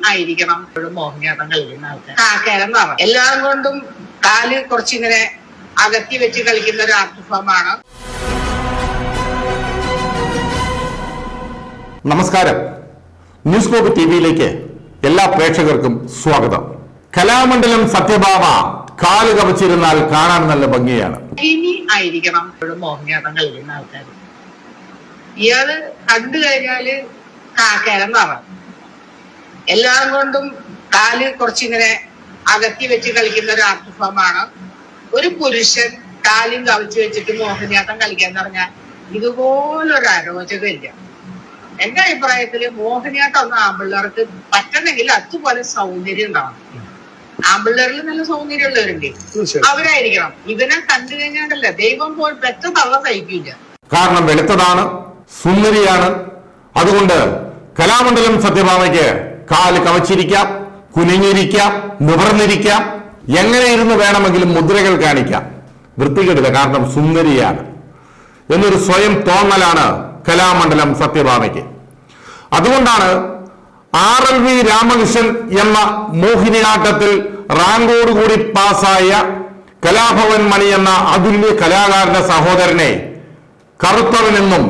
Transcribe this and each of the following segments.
ആയിരിക്കണം മോഹിനിയാട്ടം കളിക്കുന്ന ആൾക്കാർ. കാക്കേരം നിറം എല്ലാം കൊണ്ടും കാല് കുറച്ചിങ്ങനെ അകത്തി വെച്ച് കളിക്കുന്ന ഒരു ആർട്ട് ഫോമാണ്. നമസ്കാരം. ന്യൂസ് സ്കോപ്പ് ടിവിയിലേക്ക് എല്ലാ പ്രേക്ഷകർക്കും സ്വാഗതം. കലാമണ്ഡലം സത്യഭാമ കാല് കവച്ചിരുന്നാൽ കാണാൻ നല്ല ഭംഗിയാണ്. ഇനി ആയിരിക്കണം മോഹിനിയാട്ടം കളിക്കുന്ന ആൾക്കാർ. ഇയാള് കണ്ടു കഴിഞ്ഞാല് കാക്കേരം നിറം എല്ലാം കൊണ്ടും കാല് കുറച്ചിങ്ങനെ അകത്തി വെച്ച് കളിക്കുന്ന ഒരു ആർട്ട് ഫോമാണ്. ഒരു പുരുഷൻ കാലും കവച്ചു വെച്ചിട്ട് മോഹിനിയാട്ടം കളിക്കാന്ന് പറഞ്ഞാൽ ഇതുപോലൊരു അരോചകമില്ല. എന്റെ അഭിപ്രായത്തില് മോഹിനിയാട്ടം ഒന്ന് ആമ്പിള്ളേർക്ക് പറ്റണമെങ്കിൽ അതുപോലെ സൗന്ദര്യം ഉണ്ടാവണം. ആമ്പിള്ളേരിൽ നല്ല സൗന്ദര്യമുള്ളവരുണ്ട്, അവരായിരിക്കണം. ഇതിനെ കണ്ടു കഴിഞ്ഞാണ്ടല്ല ദൈവം പോൽ പെറ്റ തള്ള സഹിക്കില്ല. കാരണം വെളുത്തതാണ്, സുന്ദരിയാണ്. അതുകൊണ്ട് കലാമണ്ഡലം സത്യഭാമയ്ക്ക് കാല് കവച്ചിരിക്കാം, കുനിഞ്ഞിരിക്കാം, നിവർന്നിരിക്കാം, എങ്ങനെ ഇരുന്ന് വേണമെങ്കിലും മുദ്രകൾ കാണിക്കാം. വൃത്തികെടുക, കാരണം സുന്ദരിയാണ് എന്നൊരു സ്വയം തോന്നലാണ് കലാമണ്ഡലം സത്യഭാമയ്ക്ക്. അതുകൊണ്ടാണ് RLV രാമകൃഷ്ണൻ എന്ന മോഹിനിയാട്ടത്തിൽ റാങ്കോടുകൂടി പാസ്സായ കലാഭവൻ മണി എന്ന അതുല്യ കലാകാരന്റെ സഹോദരനെ കറുത്തവനെന്നും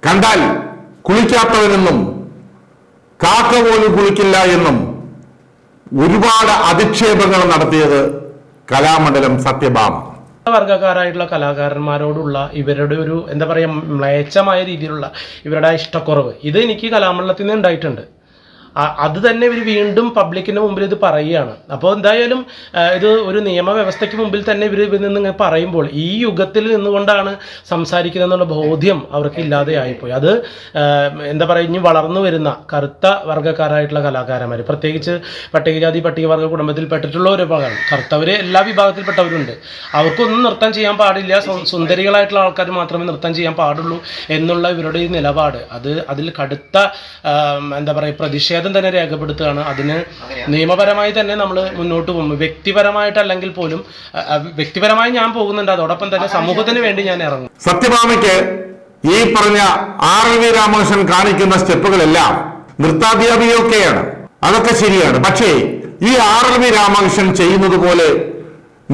കണ്ടാൽ കുളിക്കാത്തവനെന്നും കാക്ക പോലും കുളിക്കില്ല എന്നും ഒരുപാട് അധിക്ഷേപങ്ങൾ നടത്തിയത് കലാമണ്ഡലം സത്യഭാമ. വർഗക്കാരായിട്ടുള്ള കലാകാരന്മാരോടുള്ള ഇവരുടെ ഒരു എന്താ പറയുക മ്ലേച്ഛമായ രീതിയിലുള്ള ഇവരുടെ ഇഷ്ടക്കുറവ് ഇത് എനിക്ക് കലാമണ്ഡലത്തിൽ നിന്ന് ഉണ്ടായിട്ടുണ്ട്. അത് തന്നെ ഇവർ വീണ്ടും പബ്ലിക്കിന് മുമ്പിൽ ഇത് പറയുകയാണ്. അപ്പോൾ എന്തായാലും ഇത് ഒരു നിയമവ്യവസ്ഥയ്ക്ക് മുമ്പിൽ തന്നെ ഇവർ നിന്ന് പറയുമ്പോൾ ഈ യുഗത്തിൽ നിന്നുകൊണ്ടാണ് സംസാരിക്കുന്നതെന്നുള്ള ബോധ്യം അവർക്ക് ഇല്ലാതെയായിപ്പോയി. അത് എന്താ പറയുക, ഇനി വളർന്നു വരുന്ന കറുത്ത വർഗ്ഗക്കാരായിട്ടുള്ള കലാകാരന്മാർ, പ്രത്യേകിച്ച് പട്ടികജാതി പട്ടികവർഗ കുടുംബത്തിൽപ്പെട്ടിട്ടുള്ള ഒരു ഭാഗമാണ്. കറുത്തവർ എല്ലാ വിഭാഗത്തിൽപ്പെട്ടവരുണ്ട്. അവർക്കൊന്നും നൃത്തം ചെയ്യാൻ പാടില്ല, സുന്ദരികളായിട്ടുള്ള ആൾക്കാർ മാത്രമേ നൃത്തം ചെയ്യാൻ പാടുള്ളൂ എന്നുള്ള ഇവരുടെ ഈ നിലപാട് അതിൽ കടുത്ത എന്താ പറയുക പ്രതിഷേധം തന്നെ രേഖപ്പെടുത്തുകയാണ്. അതിന് നിയമപരമായി തന്നെ നമ്മൾ മുന്നോട്ട് പോകും. വ്യക്തിപരമായിട്ടല്ലെങ്കിൽ പോലും വ്യക്തിപരമായി ഞാൻ പോകുന്നുണ്ട്, അതോടൊപ്പം തന്നെ സമൂഹത്തിന് വേണ്ടി ഞാൻ ഇറങ്ങും. സത്യഭാമയ്ക്ക് ഈ പറഞ്ഞ RLV രാമകൃഷ്ണൻ കാണിക്കുന്ന സ്റ്റെപ്പുകളെല്ലാം നൃത്താധ്യാപികയൊക്കെയാണ്, അതൊക്കെ ശരിയാണ്. പക്ഷേ ഈ RLV രാമകൃഷ്ണൻ ചെയ്യുന്നത് പോലെ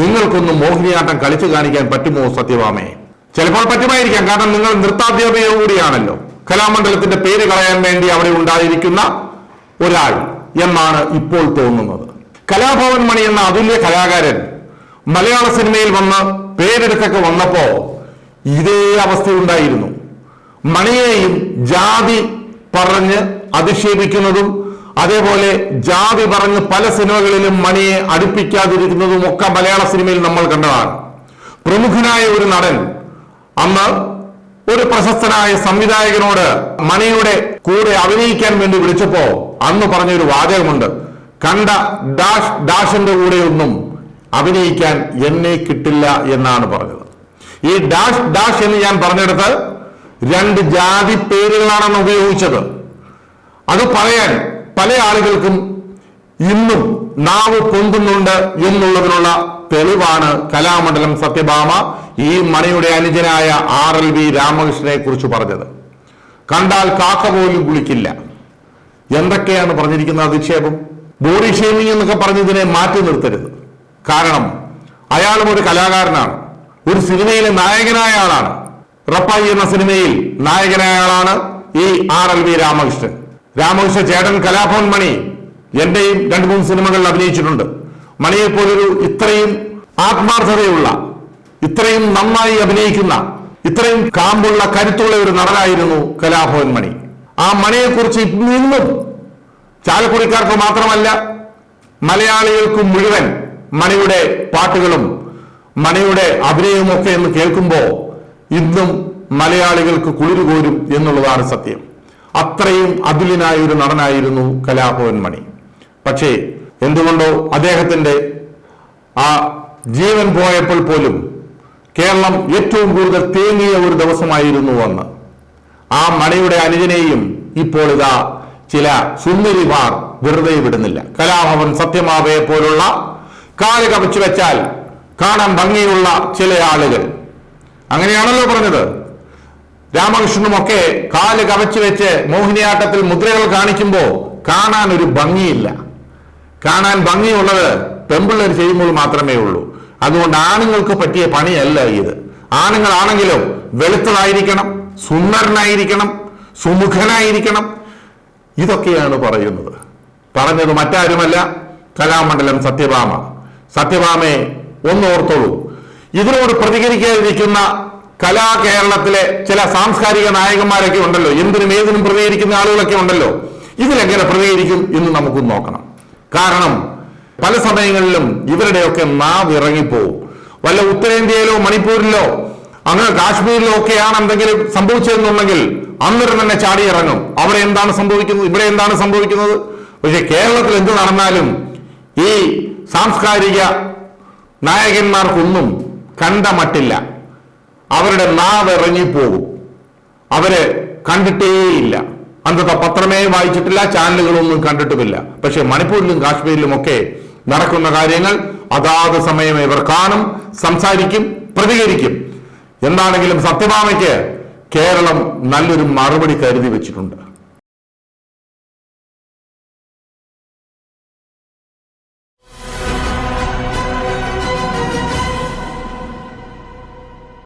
നിങ്ങൾക്കൊന്നും മോഹിനിയാട്ടം കളിച്ചു കാണിക്കാൻ പറ്റുമോ സത്യഭാമയെ? ചിലപ്പോൾ പറ്റുമായിരിക്കാം, കാരണം നിങ്ങൾ നൃത്താധ്യാപിക കൂടിയാണല്ലോ. കലാമണ്ഡലത്തിന്റെ പേര് കളയാൻ വേണ്ടി അവിടെ ഉണ്ടായിരിക്കുന്ന ഒരാൾ എന്നാണ് ഇപ്പോൾ തോന്നുന്നത്. കലാഭവൻ മണി എന്ന അതുല്യ കലാകാരൻ മലയാള സിനിമയിൽ വന്ന് പേരെടുത്തൊക്കെ വന്നപ്പോ ഇതേ അവസ്ഥയുണ്ടായിരുന്നു. മണിയെയും ജാതി പറഞ്ഞ് അധിക്ഷേപിക്കുന്നതും അതേപോലെ ജാതി പറഞ്ഞ് പല സിനിമകളിലും മണിയെ അടുപ്പിക്കാതിരിക്കുന്നതും ഒക്കെ മലയാള സിനിമയിൽ നമ്മൾ കണ്ടതാണ്. പ്രമുഖനായ ഒരു നടൻ അന്ന് ഒരു പ്രശസ്തനായ സംവിധായകനോട് മണിയുടെ കൂടെ അഭിനയിക്കാൻ വേണ്ടി വിളിച്ചപ്പോ അന്ന് പറഞ്ഞൊരു വാചകമുണ്ട്, കണ്ട ഡാഷിന്റെ കൂടെ ഒന്നും അഭിനയിക്കാൻ എന്നെ കിട്ടില്ല എന്നാണ് പറഞ്ഞത്. ഈ ഡാഷ് എന്ന് ഞാൻ പറഞ്ഞെടുത്ത് രണ്ട് ജാതി പേരുകളാണെന്ന് ഉപയോഗിച്ചത്. അത് പറയാൻ പല ആളുകൾക്കും ഇന്നും നാവ് പൊന്തുന്നുണ്ട് എന്നുള്ളതിനുള്ള തെളിവാണ് കലാമണ്ഡലം സത്യഭാമ ഈ മണിയുടെ അനുജനായ RLV രാമകൃഷ്ണനെ കുറിച്ച് പറഞ്ഞത്. കണ്ടാൽ കാക്ക പോലും കുളിക്കില്ല. എന്തൊക്കെയാണ് പറഞ്ഞിരിക്കുന്ന അധിക്ഷേപം? ബോഡി ഷേമിംഗ് എന്നൊക്കെ പറഞ്ഞതിനെ മാറ്റി നിർത്തരുത്. കാരണം അയാളും ഒരു കലാകാരനാണ്, ഒരു സിനിമയിലെ നായകനായ ആളാണ്. റപ്പായി എന്ന സിനിമയിൽ നായകനായ ആളാണ് ഈ RLV രാമകൃഷ്ണൻ. രാമകൃഷ്ണ ചേട്ടൻ കലാഭവൻ മണി എന്റെയും 2-3 സിനിമകളിൽ അഭിനയിച്ചിട്ടുണ്ട്. മണിയെപ്പോലൊരു ഇത്രയും ആത്മാർത്ഥതയുള്ള, ഇത്രയും നന്നായി അഭിനയിക്കുന്ന, ഇത്രയും കാമ്പുള്ള കരുത്തുള്ള ഒരു നടനായിരുന്നു കലാഭവൻ മണി. ആ മണിയെക്കുറിച്ച് ഇന്നും ചാലക്കുടിക്കാർക്ക് മാത്രമല്ല മലയാളികൾക്ക് മുഴുവൻ മണിയുടെ പാട്ടുകളും മണിയുടെ അഭിനയവും ഒക്കെ എന്ന് കേൾക്കുമ്പോൾ ഇന്നും മലയാളികൾക്ക് കുളിരുകോരും എന്നുള്ളതാണ് സത്യം. അത്രയും അതുല്യനായ ഒരു നടനായിരുന്നു കലാഭവൻ മണി. പക്ഷേ എന്തുകൊണ്ടോ അദ്ദേഹത്തിന്റെ ആ ജീവൻ പോയപ്പോൾ പോലും കേരളം ഏറ്റവും കൂടുതൽ തേങ്ങിയ ഒരു ദിവസമായിരുന്നു അന്ന്. ആ മണിയുടെ അനുജനെയും ഇപ്പോൾ ഇതാ ചില സുന്ദരിമാർ വെറുതെ വിടുന്നില്ല. കലാഭവൻ സത്യഭാമയെ പോലുള്ള കാല് കവച്ചു വെച്ചാൽ കാണാൻ ഭംഗിയുള്ള ചില ആളുകൾ, അങ്ങനെയാണല്ലോ പറഞ്ഞത്. രാമകൃഷ്ണനുമൊക്കെ കാല് കവച്ചു വെച്ച് മോഹിനിയാട്ടത്തിൽ മുദ്രകൾ കാണിക്കുമ്പോൾ കാണാൻ ഒരു ഭംഗിയില്ല. കാണാൻ ഭംഗിയുള്ളത് പെമ്പിള്ളേർ ചെയ്യുമ്പോൾ മാത്രമേ ഉള്ളൂ. അതുകൊണ്ട് ആണുങ്ങൾക്ക് പറ്റിയ പണിയല്ല ഇത്. ആണുങ്ങളാണെങ്കിലും വെളുത്തതായിരിക്കണം, സുന്ദരനായിരിക്കണം, സുമുഖനായിരിക്കണം. ഇതൊക്കെയാണ് പറയുന്നത്. പറഞ്ഞത് മറ്റാരുമല്ല, കലാമണ്ഡലം സത്യഭാമ. സത്യഭാമയെ ഒന്നോർത്തോളൂ. ഇതിനോട് പ്രതികരിക്കാതിരിക്കുന്ന കലാകേരളത്തിലെ ചില സാംസ്കാരിക നായകന്മാരൊക്കെ ഉണ്ടല്ലോ, എന്തിനും ഏതിനും പ്രതികരിക്കുന്ന ആളുകളൊക്കെ ഉണ്ടല്ലോ. ഇതിലെങ്ങനെ പ്രതികരിക്കും എന്ന് നമുക്കും നോക്കണം. കാരണം പല സമയങ്ങളിലും ഇവരുടെയൊക്കെ നാവ് ഇറങ്ങിപ്പോവും. വല്ല ഉത്തരേന്ത്യയിലോ മണിപ്പൂരിലോ അങ്ങ് കാശ്മീരിലോ ഒക്കെയാണ് എന്തെങ്കിലും സംഭവിച്ചതെന്നുണ്ടെങ്കിൽ അന്നേരം തന്നെ ചാടി ഇറങ്ങും. അവിടെ എന്താണ് സംഭവിക്കുന്നത്, ഇവിടെ എന്താണ് സംഭവിക്കുന്നത്. പക്ഷെ കേരളത്തിൽ എന്ത് നടന്നാലും ഈ സാംസ്കാരിക നായകന്മാർക്കൊന്നും കണ്ട മട്ടില്ല. അവരുടെ നാവ് ഇറങ്ങിപ്പോകും. അവരെ കണ്ടിട്ടേയില്ല. അന്നത്തെ പത്രമേ വായിച്ചിട്ടില്ല, ചാനലുകളൊന്നും കണ്ടിട്ടുമില്ല. പക്ഷെ മണിപ്പൂരിലും കാശ്മീരിലും ഒക്കെ നടക്കുന്ന കാര്യങ്ങൾ അതാത് സമയം ഇവർ കാണും, സംസാരിക്കും, പ്രതികരിക്കും. എന്താണെങ്കിലും സത്യഭാമയ്ക്ക് കേരളം നല്ലൊരു മറുപടി കരുതി വെച്ചിട്ടുണ്ട്.